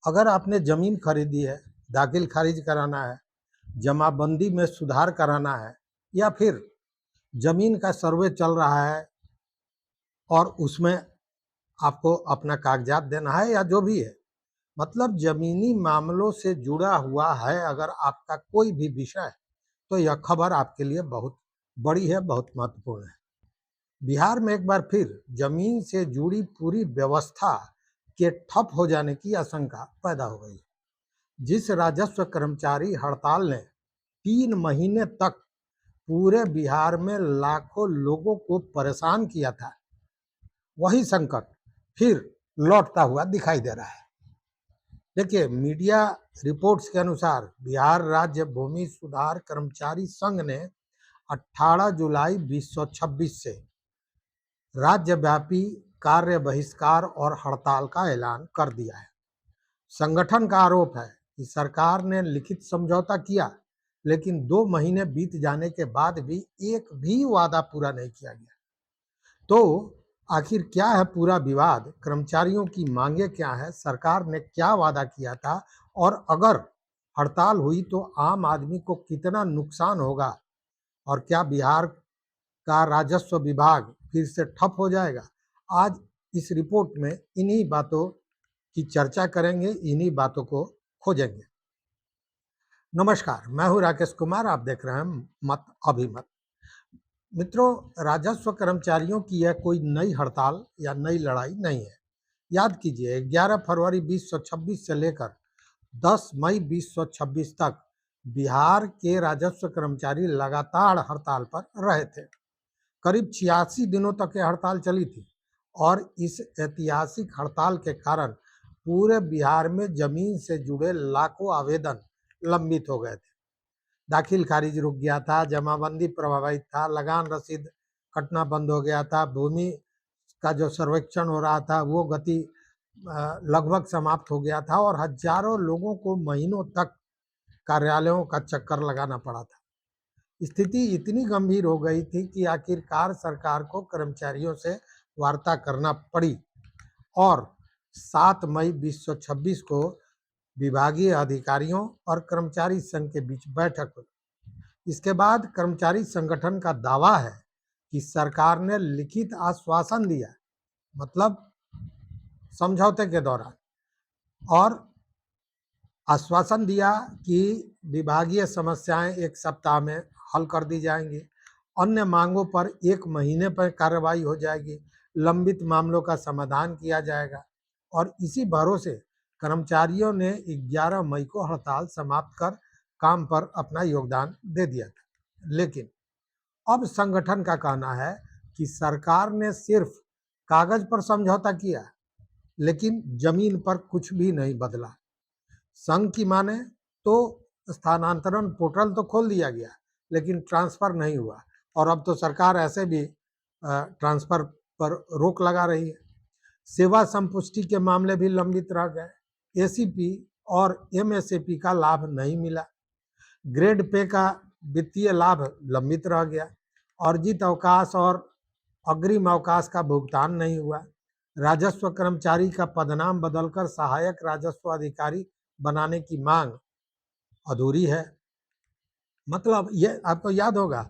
अगर आपने जमीन खरीदी है, दाखिल खारिज कराना है, जमाबंदी में सुधार कराना है, या फिर जमीन का सर्वे चल रहा है और उसमें आपको अपना कागजात देना है या जो भी है, मतलब जमीनी मामलों से जुड़ा हुआ है अगर आपका कोई भी विषय, तो यह खबर आपके लिए बहुत बड़ी है, बहुत महत्वपूर्ण है। बिहार में एक बार फिर जमीन से जुड़ी पूरी व्यवस्था के ठप हो जाने की आशंका पैदा हो गई। जिस राजस्व कर्मचारी हड़ताल ने 3 महीने तक पूरे बिहार में लाखों लोगों को परेशान किया था, वही संकट फिर लौटता हुआ दिखाई दे रहा है। देखिए, मीडिया रिपोर्ट्स के अनुसार बिहार राज्य भूमि सुधार कर्मचारी संघ ने 18 जुलाई 2026 से राज्यव्यापी कार्य बहिष्कार और हड़ताल का ऐलान कर दिया है। संगठन का आरोप है कि सरकार ने लिखित समझौता किया, लेकिन 2 महीने बीत जाने के बाद भी एक भी वादा पूरा नहीं किया गया। तो आखिर क्या है पूरा विवाद? कर्मचारियों की मांगे क्या है? सरकार ने क्या वादा किया था? और अगर हड़ताल हुई तो आम आदमी को कितना नुकसान होगा? और क्या बिहार का राजस्व विभाग फिर से ठप हो जाएगा? आज इस रिपोर्ट में इन्हीं बातों की चर्चा करेंगे, इन्हीं बातों को खोजेंगे। नमस्कार, मैं हूं राकेश कुमार, आप देख रहे हैं मत अभिमत। मित्रों, राजस्व कर्मचारियों की यह कोई नई हड़ताल या नई लड़ाई नहीं है। याद कीजिए, 11 फरवरी 2026 से लेकर 10 मई 2026 तक बिहार के राजस्व कर्मचारी लगातार हड़ताल पर रहे थे। करीब 86 दिनों तक यह हड़ताल चली थी और इस ऐतिहासिक हड़ताल के कारण पूरे बिहार में जमीन से जुड़े लाखों आवेदन लंबित हो गए थे। दाखिल खारिज रुक गया था, जमाबंदी प्रभावित था, लगान रसीद कटना बंद हो गया था, भूमि का जो सर्वेक्षण हो रहा था वो गति लगभग समाप्त हो गया था और हजारों लोगों को महीनों तक कार्यालयों का चक्कर लगाना पड़ा था। स्थिति इतनी गंभीर हो गई थी कि आखिरकार सरकार को कर्मचारियों से वार्ता करना पड़ी और 7 मई 2026 को विभागीय अधिकारियों और कर्मचारी संघ के बीच बैठक हुई। इसके बाद कर्मचारी संगठन का दावा है कि सरकार ने लिखित आश्वासन दिया, मतलब समझौते के दौरान, और आश्वासन दिया कि विभागीय समस्याएं 1 सप्ताह में हल कर दी जाएंगी, अन्य मांगों पर 1 महीने पर कार्रवाई हो जाएगी, लंबित मामलों का समाधान किया जाएगा। और इसी भरोसे कर्मचारियों ने 11 मई को हड़ताल समाप्त कर काम पर अपना योगदान दे दिया था। लेकिन अब संगठन का कहना है कि सरकार ने सिर्फ कागज पर समझौता किया, लेकिन जमीन पर कुछ भी नहीं बदला। संघ की माने तो स्थानांतरण पोर्टल तो खोल दिया गया, लेकिन ट्रांसफर नहीं हुआ और अब तो सरकार ऐसे भी ट्रांसफर पर रोक लगा रही है। सेवा संपुष्टि के मामले भी लंबित रह गए। एसीपी और एमएसएपी का लाभ नहीं मिला। ग्रेड पे का वित्तीय लाभ लंबित रह गया। अर्जित अवकाश और अग्रिम अवकाश का भुगतान नहीं हुआ। राजस्व कर्मचारी का पदनाम बदलकर सहायक राजस्व अधिकारी बनाने की मांग अधूरी है। मतलब ये आपको याद होगा,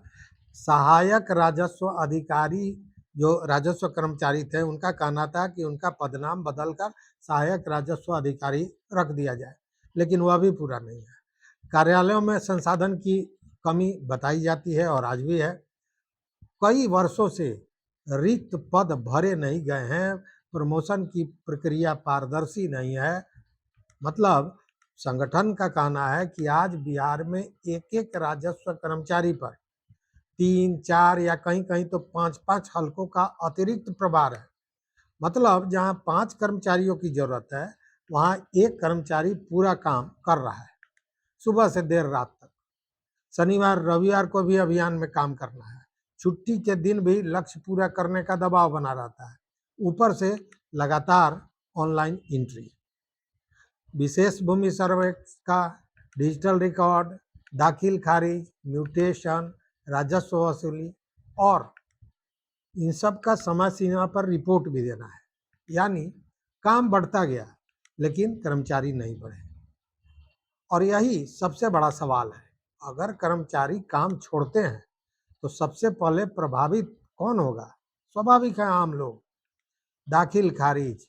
सहायक राजस्व अधिकारी जो राजस्व कर्मचारी थे उनका कहना था कि उनका पदनाम बदलकर सहायक राजस्व अधिकारी रख दिया जाए, लेकिन वह भी पूरा नहीं है। कार्यालयों में संसाधन की कमी बताई जाती है और आज भी है। कई वर्षों से रिक्त पद भरे नहीं गए हैं, प्रमोशन की प्रक्रिया पारदर्शी नहीं है। मतलब संगठन का कहना है कि आज बिहार में एक एक राजस्व कर्मचारी पर 3, 4 या कहीं कहीं तो 5 हलकों का अतिरिक्त प्रभार है। मतलब जहां 5 कर्मचारियों की जरूरत है, वहां एक कर्मचारी पूरा काम कर रहा है, सुबह से देर रात तक। शनिवार रविवार को भी अभियान में काम करना है। छुट्टी के दिन भी लक्ष्य पूरा करने का दबाव बना रहता है। ऊपर से लगातार ऑनलाइन एंट्री, विशेष भूमि सर्वे का डिजिटल रिकॉर्ड, दाखिल खारिज, म्यूटेशन, राजस्व वसूली, और इन सब का समय सीमा पर रिपोर्ट भी देना है। यानी काम बढ़ता गया, लेकिन कर्मचारी नहीं बढ़े। और यही सबसे बड़ा सवाल है। अगर कर्मचारी काम छोड़ते हैं तो सबसे पहले प्रभावित कौन होगा? स्वाभाविक है, आम लोग। दाखिल खारिज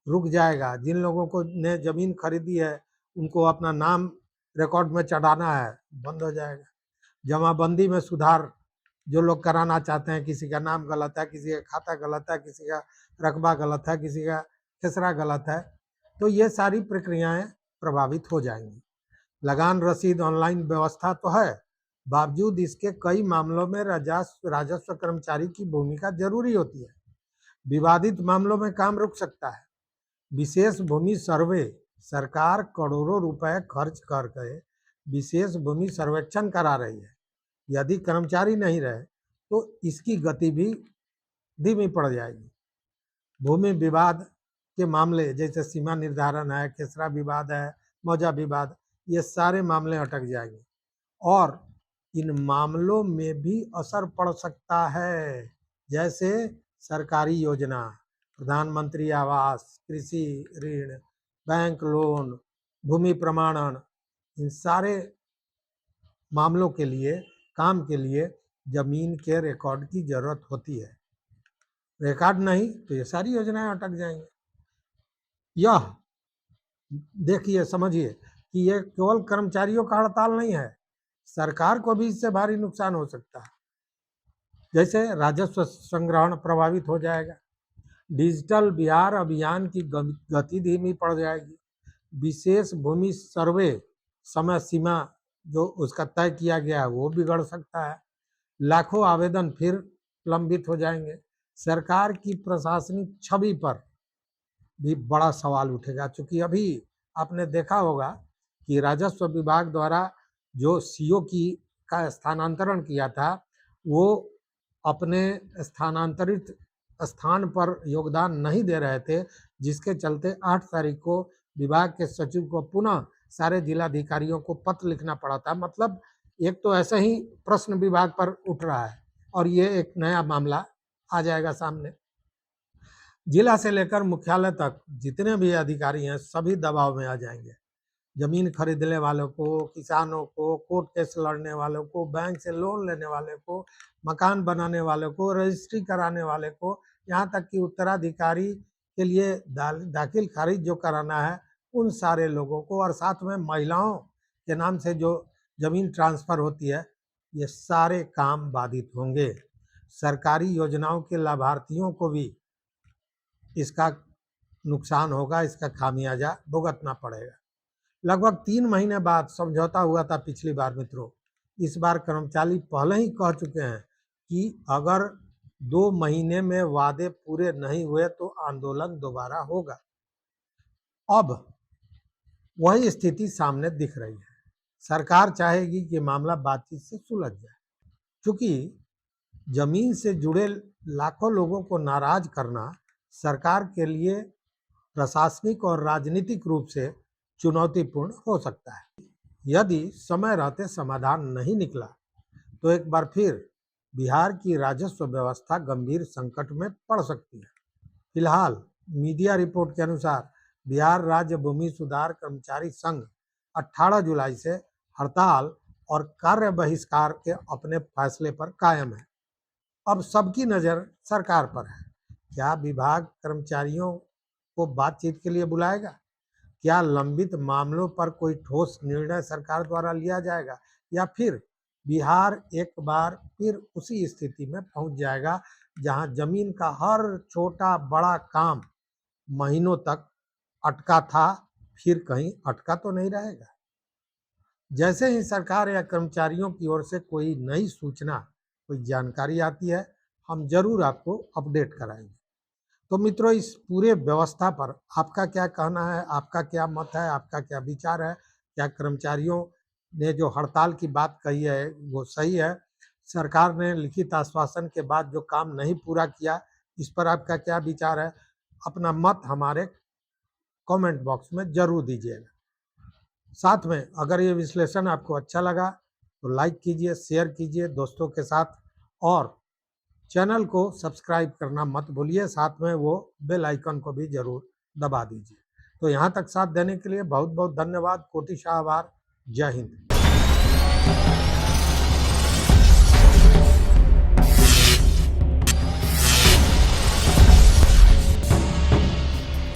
रुक जाएगा। जिन लोगों को ने जमीन खरीदी है उनको अपना नाम रिकॉर्ड में चढ़ाना है, बंद हो जाएगा। जमाबंदी में सुधार जो लोग कराना चाहते हैं, किसी का नाम गलत है, किसी का खाता गलत है, किसी का रकबा गलत है, किसी का खसरा गलत है, तो ये सारी प्रक्रियाएं प्रभावित हो जाएंगी। लगान रसीद ऑनलाइन व्यवस्था तो है, बावजूद इसके कई मामलों में राजस्व कर्मचारी की भूमिका जरूरी होती है। विवादित मामलों में काम रुक सकता है। विशेष भूमि सर्वे, सरकार करोड़ों रुपए खर्च करके विशेष भूमि सर्वेक्षण करा रही है। यदि कर्मचारी नहीं रहे तो इसकी गति भी धीमी पड़ जाएगी। भूमि विवाद के मामले जैसे सीमा निर्धारण है, खेसरा विवाद है, मौजा विवाद, ये सारे मामले अटक जाएंगे और इन मामलों में भी असर पड़ सकता है। जैसे सरकारी योजना, प्रधानमंत्री आवास, कृषि ऋण, बैंक लोन, भूमि प्रमाणन, इन सारे मामलों के लिए, काम के लिए जमीन के रिकॉर्ड की जरूरत होती है। रिकॉर्ड नहीं तो ये सारी योजनाएं अटक जाएंगी। यह देखिए, समझिए कि ये केवल कर्मचारियों का हड़ताल नहीं है, सरकार को भी इससे भारी नुकसान हो सकता है। जैसे राजस्व संग्रहण प्रभावित हो जाएगा, डिजिटल बिहार अभियान की गति धीमी पड़ जाएगी, विशेष भूमि सर्वे समय सीमा जो उसका तय किया गया है वो बिगड़ सकता है, लाखों आवेदन फिर लंबित हो जाएंगे। सरकार की प्रशासनिक छवि पर भी बड़ा सवाल उठेगा, क्योंकि अभी आपने देखा होगा कि राजस्व विभाग द्वारा जो सीओ का स्थानांतरण किया था वो अपने स्थानांतरित स्थान पर योगदान नहीं दे रहे थे, जिसके चलते 8 तारीख को विभाग के सचिव को पुनः सारे जिलाधिकारियों को पत्र लिखना पड़ा था। मतलब एक तो ऐसे ही प्रश्न विभाग पर उठ रहा है और ये एक नया मामला आ जाएगा सामने। जिला से लेकर मुख्यालय तक जितने भी अधिकारी हैं सभी दबाव में आ जाएंगे। जमीन खरीदने वालों को, किसानों को, कोर्ट केस लड़ने वालों को, बैंक से लोन लेने वाले को, मकान बनाने वालों को, रजिस्ट्री कराने वाले को, यहाँ तक कि उत्तराधिकारी के लिए दाखिल खारिज जो कराना है उन सारे लोगों को, और साथ में महिलाओं के नाम से जो जमीन ट्रांसफर होती है, ये सारे काम बाधित होंगे। सरकारी योजनाओं के लाभार्थियों को भी इसका नुकसान होगा, इसका खामियाजा भुगतना पड़ेगा। लगभग 3 महीने बाद समझौता हुआ था पिछली बार मित्रों। इस बार कर्मचारी पहले ही कह चुके हैं कि अगर 2 महीने में वादे पूरे नहीं हुए तो आंदोलन दोबारा होगा। अब वही स्थिति सामने दिख रही है। सरकार चाहेगी कि मामला बातचीत से सुलझ जाए, क्योंकि जमीन से जुड़े लाखों लोगों को नाराज करना सरकार के लिए प्रशासनिक और राजनीतिक रूप से चुनौतीपूर्ण हो सकता है। यदि समय रहते समाधान नहीं निकला तो एक बार फिर बिहार की राजस्व व्यवस्था गंभीर संकट में पड़ सकती है। फिलहाल मीडिया रिपोर्ट के अनुसार बिहार राज्य भूमि सुधार कर्मचारी संघ 18 जुलाई से हड़ताल और कार्य बहिष्कार के अपने फैसले पर कायम है। अब सबकी नज़र सरकार पर है। क्या विभाग कर्मचारियों को बातचीत के लिए बुलाएगा? क्या लंबित मामलों पर कोई ठोस निर्णय सरकार द्वारा लिया जाएगा, या फिर बिहार एक बार फिर उसी स्थिति में पहुंच जाएगा जहां जमीन का हर छोटा बड़ा काम महीनों तक अटका था, फिर कहीं अटका तो नहीं रहेगा। जैसे ही सरकार या कर्मचारियों की ओर से कोई नई सूचना, कोई जानकारी आती है, हम जरूर आपको अपडेट कराएंगे। तो मित्रों, इस पूरे व्यवस्था पर आपका क्या कहना है, आपका क्या मत है, आपका क्या विचार है? क्या कर्मचारियों ने जो हड़ताल की बात कही है वो सही है? सरकार ने लिखित आश्वासन के बाद जो काम नहीं पूरा किया, इस पर आपका क्या विचार है? अपना मत हमारे कमेंट बॉक्स में जरूर दीजिएगा। साथ में अगर ये विश्लेषण आपको अच्छा लगा तो लाइक कीजिए, शेयर कीजिए दोस्तों के साथ, और चैनल को सब्सक्राइब करना मत भूलिए। साथ में वो बेल आइकन को भी जरूर दबा दीजिए। तो यहाँ तक साथ देने के लिए बहुत बहुत धन्यवाद, कोटि आभार। जय हिंद।